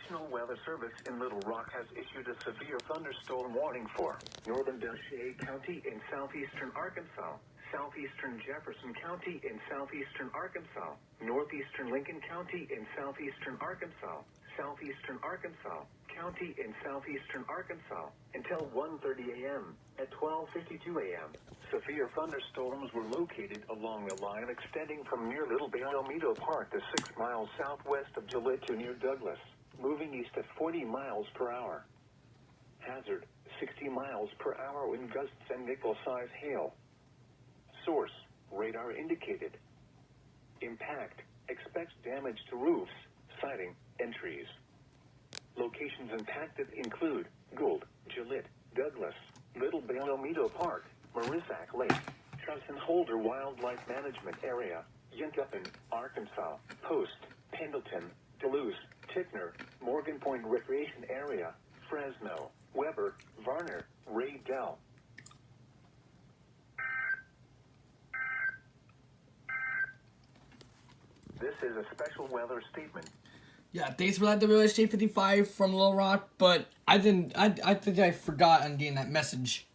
National Weather Service in Little Rock has issued a severe thunderstorm warning for northern Delaware County in southeastern Arkansas, southeastern Jefferson County in southeastern Arkansas, northeastern Lincoln County in southeastern Arkansas, southeastern Arkansas County in southeastern Arkansas until 1:30 a.m. At 12:52 a.m., severe thunderstorms were located along the line extending from near Little Bayomito Park to 6 miles southwest of Gillette to near Douglas, moving east at 40 miles per hour. Hazard, 60 miles per hour wind gusts and nickel-size hail. Source, radar indicated. Impact, expects damage to roofs, siding, and trees. Locations impacted include Gould, Gillette, Douglas, Little Bayomito Park, Marisac Lake, Trout-and-Holder Wildlife Management Area, Yankuppin, Arkansas, Post, Pendleton, Duluth, Tickner, Morgan Point Recreation Area, Fresno, Weber, Varner, Ray Dell. This is a special weather statement. Yeah, thanks for that, WXJ55 from Little Rock, but I think I forgot on getting that message.